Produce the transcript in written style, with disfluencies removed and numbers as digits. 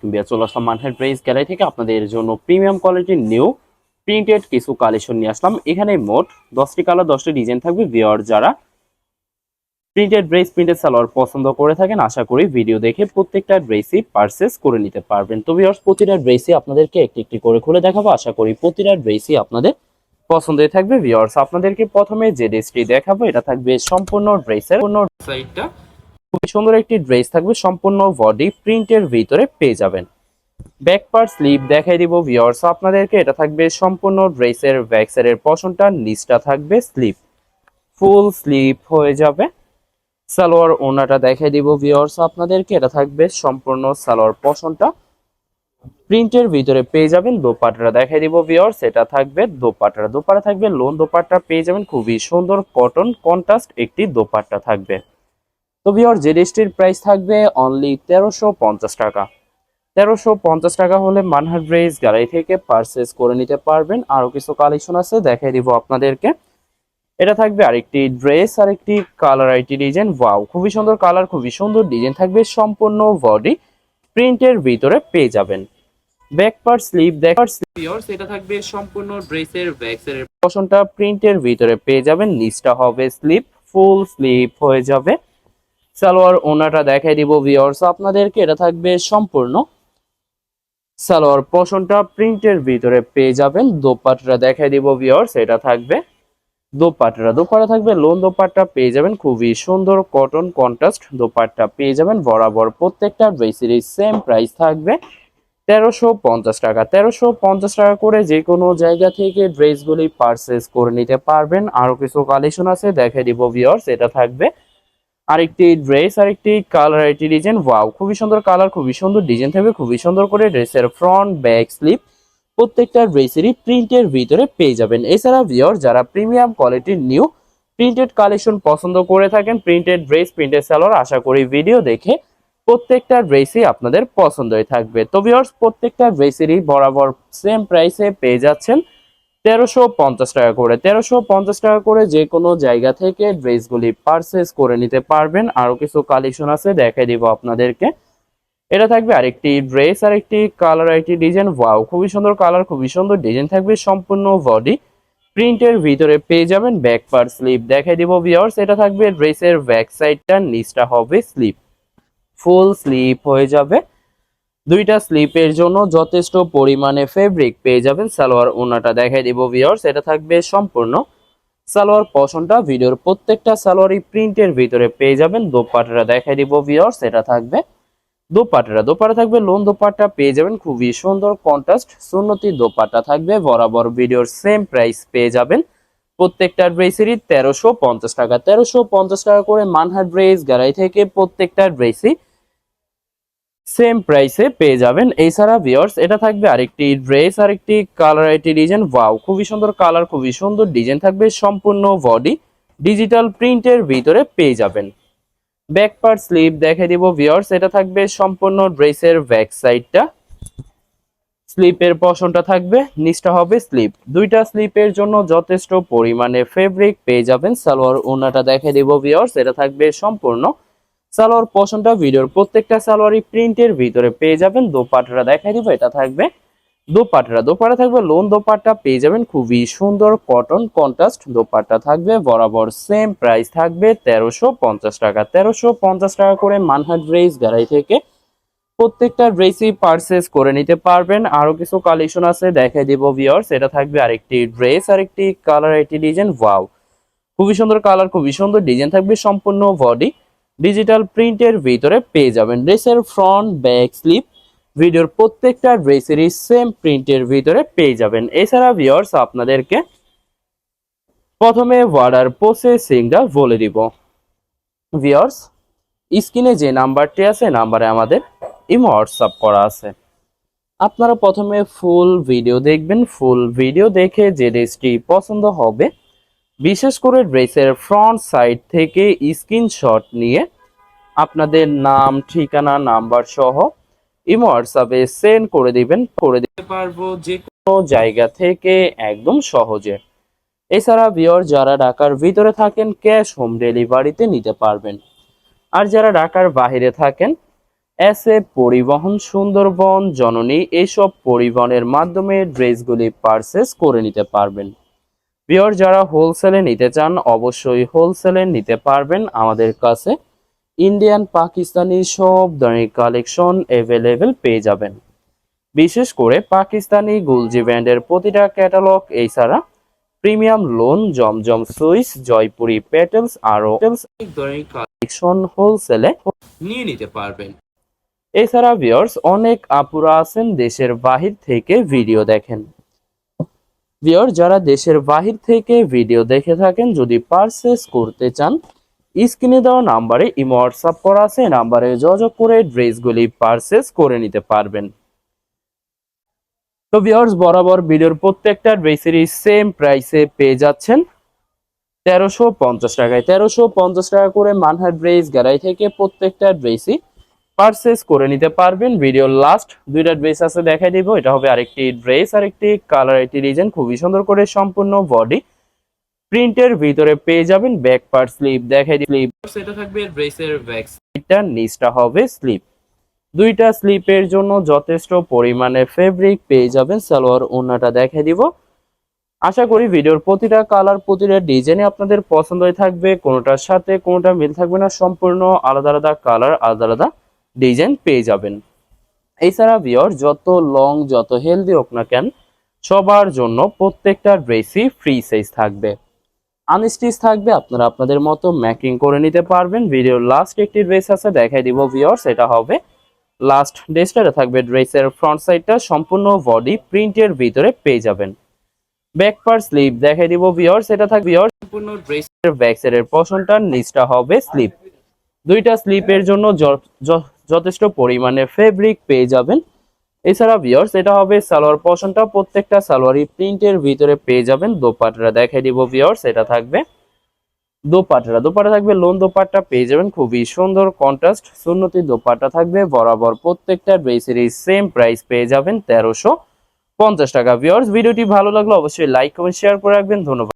কিংবা চলে আসলাম মানহার dress gallery থেকে আপনাদের জন্য প্রিমিয়াম কোয়ালিটির নিউ প্রিন্টেড কিছু কালেকশন নিয়ে আসলাম। এখানে মোট 10টি কালার 10টি ডিজাইন থাকবে। ভিউয়ার যারা প্রিন্টেড ড্রেস প্রিন্টেড সালোয়ার পছন্দ করে থাকেন আশা করি ভিডিও দেখে প্রত্যেকটা ড্রেসই পারচেস করে নিতে পারবেন। তো ভিউয়ার্স প্রতিটা ড্রেসই আপনাদেরকে একটি একটি করে খুলে দেখাবো, আশা করি প্রতিটা ড্রেসই আপনাদের পছন্দের থাকবে। ভিউয়ার্স আপনাদেরকে প্রথমে যে ড্রেসটি দেখাবো এটা থাকবে সম্পূর্ণ ড্রেসের সাইডটা খুব সুন্দর একটি ড্রেস থাকবে, সম্পূর্ণ বডি প্রিন্টের ভিতরে পেয়ে যাবেন। ব্যাক পার্ট স্লিভ দেখাই দিব ভিউয়ার্স আপনাদেরকে। এটা থাকবে সম্পূর্ণ ড্রেসের ব্যাক সাইডের পশনটা, নিচটা থাকবে স্লিভ, ফুল স্লিভ হয়ে যাবে। সালোয়ার ওনাটা দেখাই দিব ভিউয়ার্স আপনাদেরকে। এটা থাকবে সম্পূর্ণ সালোয়ার পশনটা প্রিন্টের ভিতরে পেয়ে যাবেন। দোপাট্টাটা দেখাই দিব ভিউয়ার্স, এটা থাকবে দোপাট্টা। দোপাট্টা থাকবে লোন দোপাট্টা পেয়ে যাবেন, খুবই সুন্দর কটন কন্ট্রাস্ট একটি দোপাট্টা থাকবে। তো ভিউয়ার্স যে ড্রেসটির প্রাইস থাকবে অনলি 1350 টাকা। 1350 টাকা হলে মানহার ড্রেস গ্যালারি থেকে পারচেস করে নিতে পারবেন। আরো কিছু কালেকশন আছে দেখাই দিব আপনাদেরকে। এটা থাকবে আরেকটি ড্রেস, আরেকটি কালার, আইটি ডিজাইন। ওয়াও, খুবই সুন্দর কালার, খুবই সুন্দর ডিজাইন থাকবে, সম্পূর্ণ বডি প্রিন্টের ভিতরে পেয়ে যাবেন। ব্যাক পার্ট স্লিভ ভিউয়ার্স এটা থাকবে সম্পূর্ণ ড্রেসের ব্যাক সাইডের পশনটা প্রিন্টের ভিতরে পেয়ে যাবেন, নিচটা হবে স্লিভ, ফুল স্লিভ হয়ে যাবে। সালোয়ার ওনাটা দেখাই দিব ভিউয়ার্স আপনাদেরকে। এটা থাকবে সম্পূর্ণ সালোয়ার পশনটা প্রিন্টের ভিতরে পেয়ে যাবেন। দোপাট্টা দেখাই দিব ভিউয়ার্স, এটা থাকবে দোপাট্টা থাকবে লোন দোপাট্টা পেয়ে যাবেন, খুবই সুন্দর কটন কন্ট্রাস্ট দোপাট্টা পেয়ে যাবেন। বরাবর প্রত্যেকটা ড্রেসেরই সেম প্রাইস থাকবে 1350 টাকা। 1350 টাকা করে যে কোনো জায়গা থেকে ড্রেসগুলি পারচেস করে নিতে পারবেন। আরো কিছু কালেকশন আছে দেখাই দিব ভিউয়ার্স। এটা থাকবে আরেকটি ড্রেস, আরেকটি কালার, আরেকটি ডিজাইন। ওয়াও, খুবই সুন্দর কালার, খুবই সুন্দর ডিজাইন থাকবে, খুবই সুন্দর করে ড্রেসের ফ্রন্ট ব্যাক স্লিভ প্রত্যেকটা ড্রেসেরই প্রিন্টের ভিতরে পেয়ে যাবেন। এছাড়া ভিউয়ার যারা প্রিমিয়াম কোয়ালিটির নিউ প্রিন্টেড কালেকশন পছন্দ করে থাকেন, প্রিন্টেড ড্রেস প্রিন্টেড সালোয়ার, আশা করি ভিডিও দেখে প্রত্যেকটা ড্রেসই আপনাদের পছন্দই থাকবে। তো ভিউয়ার্স প্রত্যেকটা ড্রেসেরই বরাবর সেম প্রাইসে পেয়ে যাচ্ছেন 1350 টাকা করে। 1350 টাকা করে যে কোনো জায়গা থেকে ড্রেসগুলি পারচেস করে নিতে পারবেন। আরো কিছু কালেকশন আছে দেখাই দিব আপনাদেরকে। এটা থাকবে আরেকটি ড্রেস, আরেকটি কালার, আরেকটি ডিজাইন। ওয়াও, খুবই সুন্দর কালার, খুবই সুন্দর ডিজাইন থাকবে, সম্পূর্ণ বডি প্রিন্টের ভিতরে পেয়ে যাবেন। ব্যাক পার্ট স্লিভ দেখাই দিব ভিউয়ার্স। এটা থাকবে ড্রেসের ব্যাক সাইডটা, নিচটা হবে স্লিভ, ফুল স্লিভ হয়ে যাবে। দুইটা স্লিপের জন্য যথেষ্ট পরিমাণে ফেব্রিক পেয়ে যাবেন। সালোয়ার ওনাটা দেখাই দিব ভিউয়ার্স। এটা থাকবে সম্পূর্ণ সালোয়ার পশনটা ভিডিওর প্রত্যেকটা সালোয়ারই প্রিন্টের ভিতরে পেয়ে যাবেন। দোপাট্টাটা দেখাই দিব ভিউয়ার্স। এটা থাকবে দোপাট্টা থাকবে লোন দোপাট্টা পেয়ে যাবেন, খুবই সুন্দর কন্ট্রাস্ট সুন্নতি দোপাট্টা থাকবে। বরাবর ভিডিওর সেম প্রাইস পেয়ে যাবেন প্রত্যেকটা ড্রেসেরই 1350 টাকা। 1350 টাকা করে মানহার ড্রেস গ্যালারি থেকে প্রত্যেকটা ড্রেসই সেম প্রাইসে পেয়ে যাবেন। এছাড়া ভিউয়ার্স এটা থাকবে আরেকটি ড্রেস, আরেকটি কালার, আরেকটি ডিজাইন। ওয়াও, খুবই সুন্দর কালার, খুবই সুন্দর ডিজাইন থাকবে, সম্পূর্ণ বডি ডিজিটাল প্রিন্টের ভিতরে পেয়ে যাবেন। ব্যাক পার্ট স্লিভ দেখে দিব ভিউয়ার্স। এটা থাকবে সম্পূর্ণ ড্রেসের ব্যাক সাইডটা, স্লিপের পশনটা থাকবে, নিচটা হবে স্লিপ। দুইটা স্লিপের জন্য যথেষ্ট পরিমাণে ফেব্রিক পেয়ে যাবেন। সালোয়ার ওনাটা দেখে দিব ভিউয়ার্স। এটা থাকবে সম্পূর্ণ সালোয়ার পশনটা ভিডিওর প্রত্যেকটা সালোয়ারই প্রিন্টের ভিতরে পেয়ে যাবেন। দোপাট্টাটা দেখাই দিব। এটা থাকবে দোপাট্টা থাকবে লোন দোপাট্টা পেয়ে যাবেন, খুবই সুন্দর কটন কন্ট্রাস্ট দোপাট্টা থাকবে। বরাবর সেম প্রাইস থাকবে 1350 টাকা। 1350 টাকা করে মানহার ড্রেস গ্যালারি থেকে প্রত্যেকটা ড্রেসই পারচেস করে নিতে পারবেন। আরো কিছু কালেকশন আছে দেখাই দিব ভিউয়ার্স। এটা থাকবে আরেকটি ড্রেস, আরেকটি কালার, আরেকটি ডিজাইন। ওয়াও, খুবই সুন্দর কালার, খুবই সুন্দর ডিজাইন থাকবে, সম্পূর্ণ বডি ডিজিটাল প্রিন্টের ভিতরে পেয়ে যাবেন। ড্রেসের ফ্রন্ট ব্যাক স্লিপ ভিডিওর প্রত্যেকটা ড্রেসেরই সেম প্রিন্টের ভিতরে পেয়ে যাবেন। এছাড়া ভিউয়ার্স আপনাদেরকে প্রথমে অর্ডার প্রসেসিংটা বলে দিব। ভিউয়ার্স স্ক্রিনে যে নাম্বারটি আছে নাম্বারে আমাদের ইমো হোয়াটসঅ্যাপ করা আছে। আপনারা প্রথমে ফুল ভিডিও দেখবেন, ফুল ভিডিও দেখে যে ড্রেসটি পছন্দ হবে বিশেষ করে ড্রেসের ফ্রন্ট সাইড থেকে স্ক্রিনশট নিয়ে আপনাদের নাম, ঠিকানা, নাম্বার সহ ইমো হোয়াটসঅ্যাপে সেন্ড করে দিবেন, করে দিতে পারবো যে কোনো জায়গা থেকে একদম সহজে। এছাড়া ভিউয়ার যারা ঢাকার ভিতরে থাকেন ক্যাশ হোম ডেলিভারিতে নিতে পারবেন। আর যারা ঢাকার বাইরে থাকেন এসএ পরিবহন, সুন্দরবন, জননী এইসব পরিবহনের মাধ্যমে ড্রেসগুলি পারচেস করে নিতে পারবেন। ভিউয়ার যারা হোলসেলে নিতে চান অবশ্যই হোলসেলে নিতে পারবেন আমাদের কাছে। ইন্ডিয়ান পাকিস্তানি সব ধরনের কালেকশন অ্যাভেলেবেল পেয়ে যাবেন। বিশেষ করে পাকিস্তানি গুলজি ব্র্যান্ডের প্রতিটা ক্যাটালগ, এছাড়া প্রিমিয়াম লোন, জমজম সুইস, জয়পুরি পেটেলস আরও অনেক ধরনের কালেকশন হোলসেলে নিয়ে নিতে পারবেন। এছাড়া ভিউয়ার্স অনেক আপুরা আছেন দেশের বাহির থেকে ভিডিও দেখেন। ভিউয়ার যারা দেশের বাহির থেকে ভিডিও দেখে থাকেন, যদি পারচেস করতে চান স্ক্রিনে দেওয়া নাম্বারে ইমো হোয়াটসঅ্যাপ করা আছে, নাম্বারে যোগাযোগ করে ড্রেসগুলি পারচেস করে নিতে পারবেন। তো ভিউয়ার্স বরাবর ভিডিওর প্রত্যেকটা ড্রেসেরই সেম প্রাইসে পেয়ে যাচ্ছেন 1350 টাকায়। 1350 টাকা করে মানহার ড্রেস গ্যালারি থেকে প্রত্যেকটা ড্রেসই পারচেস করে নিতে পারবেন। ভিডিওর লাস্ট দুইটা ড্রেস আছে দেখাই দিব। এটা হবে আরেকটি ড্রেস, আরেকটি কালার, একটি ডিজাইন খুবই সুন্দর করে সম্পূর্ণ বডি প্রিন্টের ভিতরে পেয়ে যাবেন। ব্যাক পার্ট স্লিপ দেখাই দিই। স্লিপ এটা থাকবে ড্রেসের ব্যাক সাইডটা, নিচটা হবে স্লিপ। দুইটা স্লিপের জন্য যথেষ্ট পরিমাণে ফেব্রিক পেয়ে যাবেন। সালোয়ার ওড়নাটা দেখাই দিব। আশা করি ভিডিওর প্রতিটা কালার, প্রতিটা ডিজাইনে আপনাদের পছন্দ হয়ে থাকবে। কোনোটার সাথে কোনোটা মিল থাকবে না, সম্পূর্ণ আলাদা আলাদা কালার, আলাদা আলাদা ডিজাইন পেয়ে যাবেন। এছাড়া ভিউয়ার যত লং যত হেলদি হোক না কেন, সবার জন্য প্রত্যেকটা ড্রেসই ফ্রি সাইজ থাকবে, আনস্টিচ থাকবে। আপনারা আপনাদের মতো ম্যাকিং করে নিতে পারবেন। ভিডিওর লাস্ট একটি ড্রেস আছে দেখাই দিব ভিউয়ার্স। এটা হবে লাস্ট ড্রেসটা। এটা থাকবে ড্রেসের ফ্রন্ট সাইডটা, সম্পূর্ণ বডি প্রিন্টের ভিতরে পেয়ে যাবেন। ব্যাক পার্ট স্লিপ দেখাই দিব ভিউয়ার্স। এটা থাকবে ভিউয়ার্স সম্পূর্ণ ড্রেসের ব্যাক সাইডের পোরশনটা, নিচটা হবে স্লিপ। দুইটা স্লিপের জন্য যথেষ্ট পরিমাণে ফেব্রিক পেয়ে যাবেন। এছাড়া ভিউয়ার্স এটা হবে সালোয়ার পোরশনটা, প্রত্যেকটা সালোয়ারই প্রিন্টের ভিতরে পেয়ে যাবেন। দোপাট্টাটা দেখাই দিব ভিউয়ার্স। এটা থাকবে দোপাট্টা থাকবে লোন দোপাট্টা পেয়ে যাবেন, খুবই সুন্দর কন্ট্রাস্ট সুন্নতি দোপাট্টা থাকবে। বরাবর প্রত্যেকটা ড্রেসেরই সেম প্রাইস পেয়ে যাবেন 1350 টাকা। ভিউয়ার্স ভিডিওটি ভালো লাগলে অবশ্যই লাইক কমেন্ট শেয়ার করে রাখবেন। ধন্যবাদ।